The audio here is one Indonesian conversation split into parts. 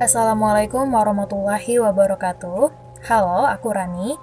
Assalamualaikum warahmatullahi wabarakatuh. Halo, aku Rani.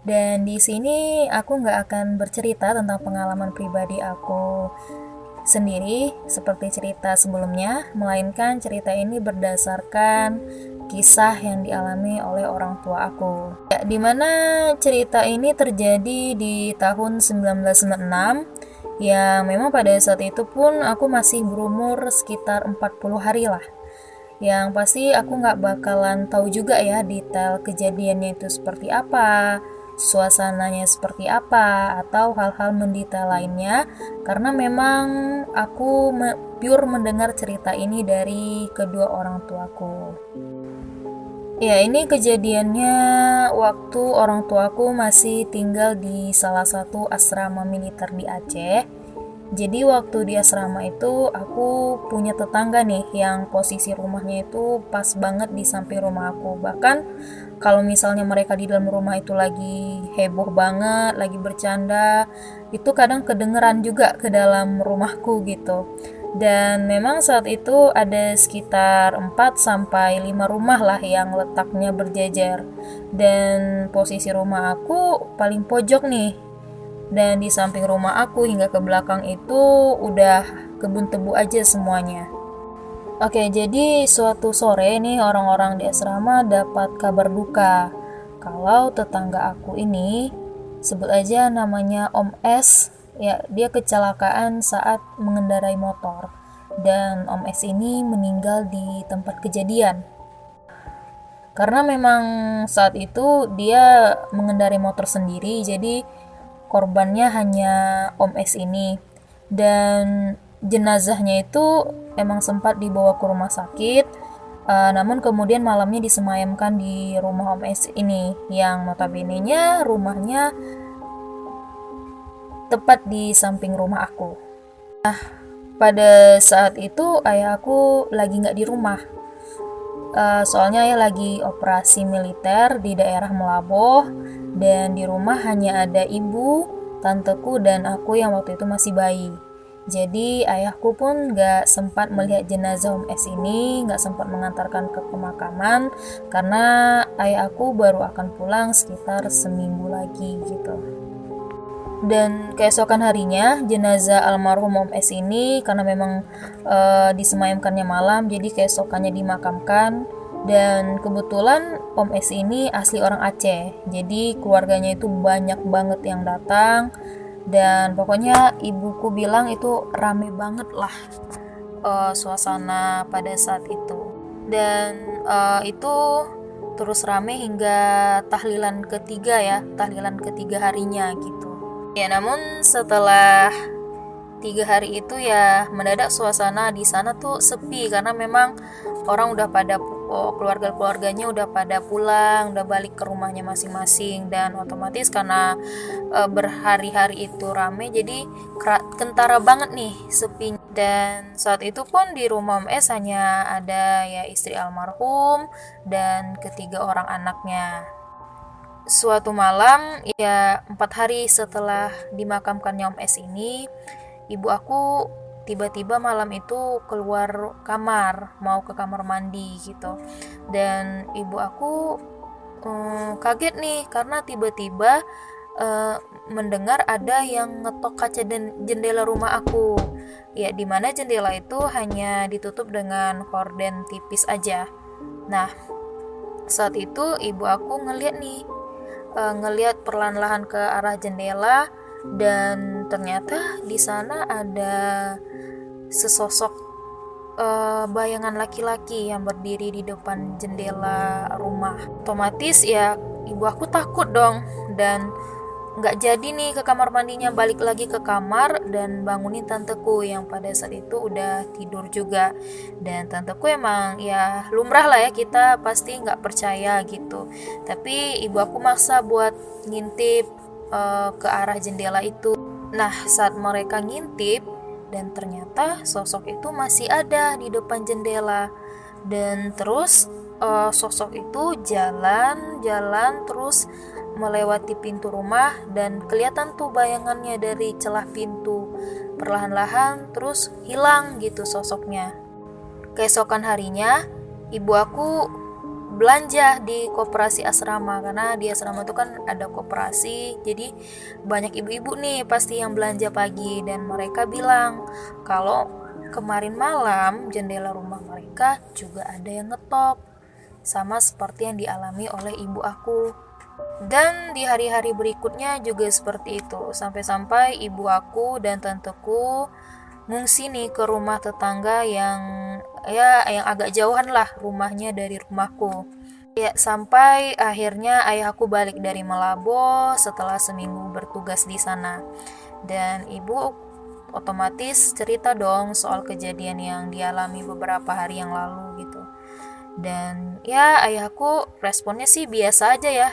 Dan di sini aku nggak akan bercerita tentang pengalaman pribadi aku sendiri seperti cerita sebelumnya, melainkan cerita ini berdasarkan kisah yang dialami oleh orang tua aku. Ya, di mana cerita ini terjadi di tahun 1996, yang memang pada saat itu pun aku masih berumur sekitar 40 hari lah. Yang pasti aku nggak bakalan tahu juga ya detail kejadiannya itu seperti apa, suasananya seperti apa, atau hal-hal mendetail lainnya, karena memang aku pure mendengar cerita ini dari kedua orang tuaku. Ya, ini kejadiannya waktu orang tuaku masih tinggal di salah satu asrama militer di Aceh. Jadi waktu di asrama itu aku punya tetangga nih yang posisi rumahnya itu pas banget di samping rumah aku. Bahkan kalau misalnya mereka di dalam rumah itu lagi heboh banget, lagi bercanda, itu kadang kedengeran juga ke dalam rumahku gitu. Dan memang saat itu ada sekitar 4 sampai 5 rumah lah yang letaknya berjejer. Dan posisi rumah aku paling pojok nih, dan di samping rumah aku hingga ke belakang itu udah kebun tebu aja semuanya. Oke, jadi suatu sore nih orang-orang di asrama dapat kabar duka kalau tetangga aku ini, sebut aja namanya Om S, ya dia kecelakaan saat mengendarai motor, dan Om S ini meninggal di tempat kejadian. Karena memang saat itu dia mengendarai motor sendiri, jadi korbannya hanya Om S ini. Dan jenazahnya itu emang sempat dibawa ke rumah sakit, namun kemudian malamnya disemayamkan di rumah Om S ini, yang notabene-nya rumahnya tepat di samping rumah aku. Nah, pada saat itu ayah aku lagi nggak di rumah. Soalnya ayah lagi operasi militer di daerah Melaboh, dan di rumah hanya ada ibu, tanteku, dan aku yang waktu itu masih bayi. Jadi ayahku pun gak sempat melihat jenazah Om S ini, gak sempat mengantarkan ke pemakaman, karena ayah aku baru akan pulang sekitar seminggu lagi gitu. Dan keesokan harinya jenazah almarhum Om S ini karena memang disemayamkannya malam, jadi keesokannya dimakamkan. Dan kebetulan Om S ini asli orang Aceh, jadi keluarganya itu banyak banget yang datang. Dan pokoknya ibuku bilang itu rame banget lah suasana pada saat itu. Dan itu terus rame hingga tahlilan ketiga harinya gitu. Ya, namun setelah 3 hari itu ya mendadak suasana di sana tuh sepi, karena memang orang udah pada keluarga-keluarganya udah pada pulang, udah balik ke rumahnya masing-masing. Dan otomatis karena berhari-hari itu rame, jadi kentara banget nih sepi. Dan saat itu pun di rumah Om S hanya ada ya istri almarhum dan ketiga orang anaknya. Suatu malam, ya 4 hari setelah dimakamkannya Om S ini, ibu aku tiba-tiba malam itu keluar kamar, mau ke kamar mandi gitu. Dan ibu aku kaget nih karena tiba-tiba mendengar ada yang ngetok kaca jendela rumah aku. Ya, dimana jendela itu hanya ditutup dengan korden tipis aja. Nah, saat itu ibu aku ngelihat perlahan-lahan ke arah jendela, dan ternyata di sana ada sesosok bayangan laki-laki yang berdiri di depan jendela rumah. Otomatis ya ibu aku takut dong, dan nggak jadi nih ke kamar mandinya, balik lagi ke kamar dan bangunin tanteku yang pada saat itu udah tidur juga. Dan tanteku emang ya lumrah lah ya, kita pasti nggak percaya gitu, tapi ibu aku maksa buat ngintip ke arah jendela itu. Nah, saat mereka ngintip, dan ternyata sosok itu masih ada di depan jendela. Dan terus sosok itu jalan terus melewati pintu rumah, dan kelihatan tuh bayangannya dari celah pintu. Perlahan-lahan terus hilang gitu sosoknya. Keesokan harinya ibu aku belanja di koperasi asrama, karena di asrama itu kan ada koperasi, jadi banyak ibu-ibu nih pasti yang belanja pagi, dan mereka bilang kalau kemarin malam jendela rumah mereka juga ada yang ngetok, sama seperti yang dialami oleh ibu aku. Dan di hari-hari berikutnya juga seperti itu, sampai-sampai ibu aku dan tanteku ngungsi nih ke rumah tetangga yang agak jauhan lah rumahnya dari rumahku. Ya, sampai akhirnya ayahku balik dari Malabo setelah seminggu bertugas di sana. Dan ibu otomatis cerita dong soal kejadian yang dialami beberapa hari yang lalu gitu. Dan ya ayahku responnya sih biasa aja ya,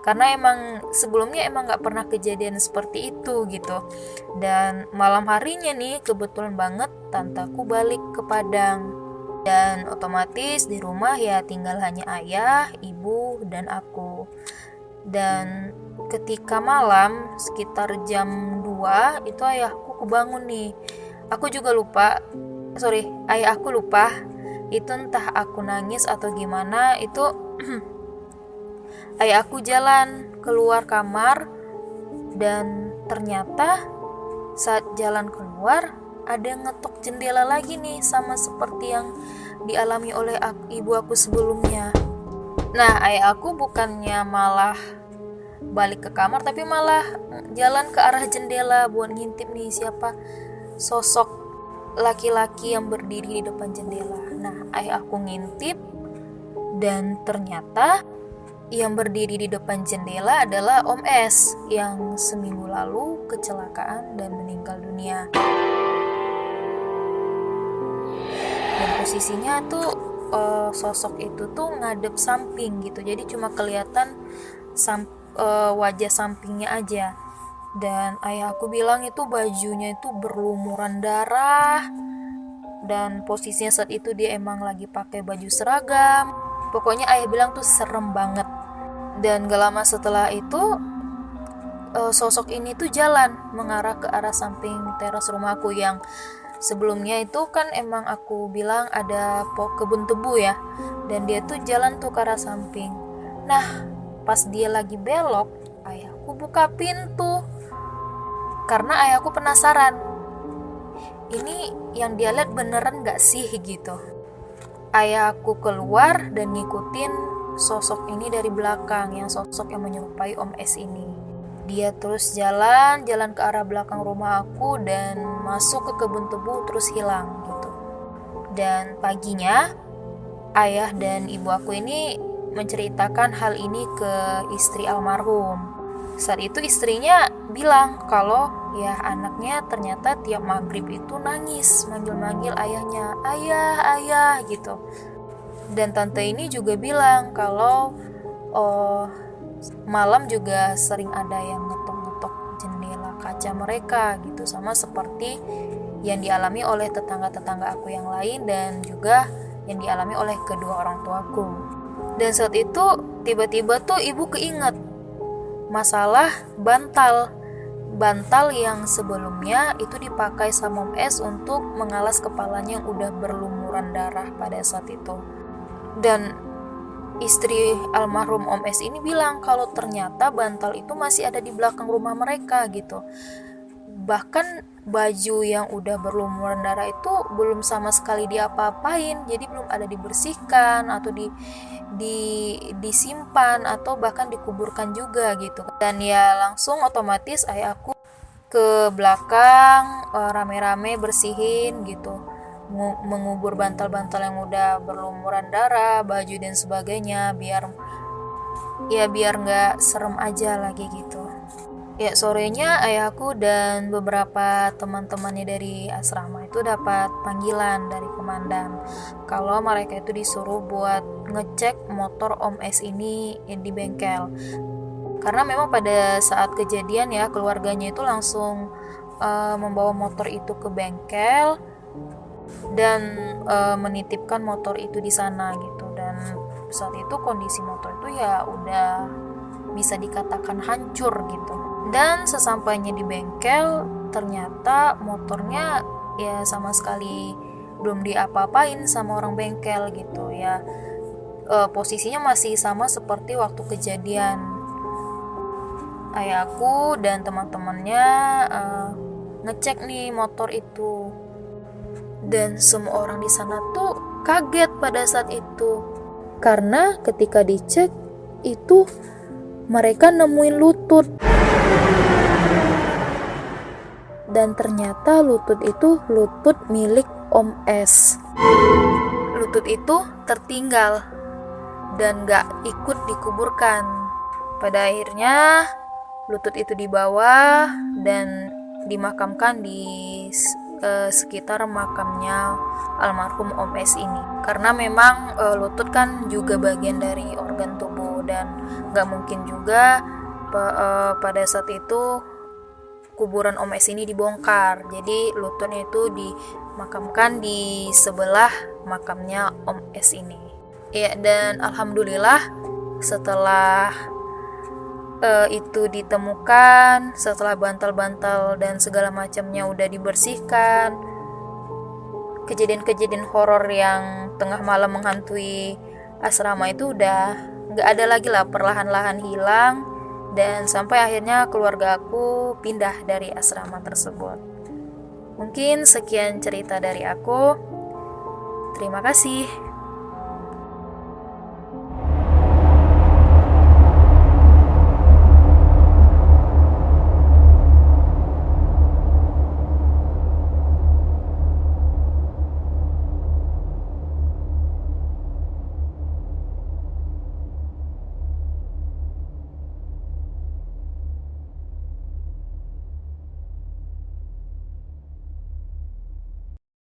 karena emang sebelumnya emang gak pernah kejadian seperti itu gitu. Dan malam harinya nih kebetulan banget tantaku balik ke Padang, dan otomatis di rumah ya tinggal hanya ayah, ibu, dan aku. Dan ketika malam sekitar jam 2 itu ayahku kebangun nih. Ayahku lupa itu entah aku nangis atau gimana, itu ayahku jalan keluar kamar, dan ternyata saat jalan keluar ada yang ngetok jendela lagi nih, sama seperti yang dialami oleh ibu aku sebelumnya. Nah, ayah aku bukannya malah balik ke kamar, tapi malah jalan ke arah jendela buat ngintip nih siapa sosok laki-laki yang berdiri di depan jendela. Nah, ayah aku ngintip, dan ternyata yang berdiri di depan jendela adalah Om S yang seminggu lalu kecelakaan dan meninggal dunia. Dan posisinya tuh sosok itu tuh ngadep samping gitu, jadi cuma kelihatan wajah sampingnya aja. Dan ayah aku bilang itu bajunya itu berlumuran darah, dan posisinya saat itu dia emang lagi pakai baju seragam. Pokoknya ayah bilang tuh serem banget. Dan gak lama setelah itu sosok ini tuh jalan mengarah ke arah samping teras rumahku, yang sebelumnya itu kan emang aku bilang ada kebun tebu ya, dan dia tuh jalan tuh ke arah samping. Nah, pas dia lagi belok, ayahku buka pintu karena ayahku penasaran, ini yang dia lihat beneran gak sih gitu. Ayahku keluar dan ngikutin sosok ini dari belakang, yang sosok yang menyerupai Om S ini. Dia terus jalan ke arah belakang rumah aku dan masuk ke kebun tebu, terus hilang gitu. Dan paginya ayah dan ibu aku ini menceritakan hal ini ke istri almarhum. Saat itu istrinya bilang kalau ya anaknya ternyata tiap maghrib itu nangis manggil-manggil ayahnya, ayah gitu. Dan tante ini juga bilang kalau malam juga sering ada yang ngetok-ngetok jendela kaca mereka gitu, sama seperti yang dialami oleh tetangga-tetangga aku yang lain, dan juga yang dialami oleh kedua orang tuaku. Dan saat itu tiba-tiba tuh ibu keinget masalah bantal yang sebelumnya itu dipakai sama Om S untuk mengalas kepalanya yang udah berlumuran darah pada saat itu. Dan istri almarhum Om S ini bilang kalau ternyata bantal itu masih ada di belakang rumah mereka gitu. Bahkan baju yang udah berlumuran darah itu belum sama sekali diapa-apain, jadi belum ada dibersihkan atau disimpan atau bahkan dikuburkan juga gitu. Dan ya langsung otomatis ayahku ke belakang rame-rame bersihin gitu, mengubur bantal-bantal yang udah berlumuran darah, baju dan sebagainya, biar nggak serem aja lagi gitu. Ya, sorenya ayahku dan beberapa teman-temannya dari asrama itu dapat panggilan dari komandan kalau mereka itu disuruh buat ngecek motor Om S ini di bengkel. Karena memang pada saat kejadian ya keluarganya itu langsung membawa motor itu ke bengkel dan menitipkan motor itu di sana gitu. Dan saat itu kondisi motor itu ya udah bisa dikatakan hancur gitu. Dan sesampainya di bengkel ternyata motornya ya sama sekali belum diapa-apain sama orang bengkel gitu ya. Posisinya masih sama seperti waktu kejadian. Ayahku dan teman-temannya ngecek nih motor itu, dan semua orang di sana tuh kaget pada saat itu karena ketika dicek itu mereka nemuin lutut, dan ternyata lutut itu lutut milik Om S. Lutut itu tertinggal dan gak ikut dikuburkan. Pada akhirnya lutut itu dibawa dan dimakamkan di sekitar makamnya almarhum Om S ini. Karena memang lutut kan juga bagian dari organ tubuh dan gak mungkin juga pada saat itu kuburan Om S ini dibongkar. Jadi lututnya itu dimakamkan di sebelah makamnya Om S ini. Ya, dan alhamdulillah setelah itu ditemukan, setelah bantal-bantal dan segala macamnya udah dibersihkan, kejadian-kejadian horor yang tengah malam menghantui asrama itu udah gak ada lagi lah, perlahan-lahan hilang, dan sampai akhirnya keluarga aku pindah dari asrama tersebut. Mungkin sekian cerita dari aku. Terima kasih.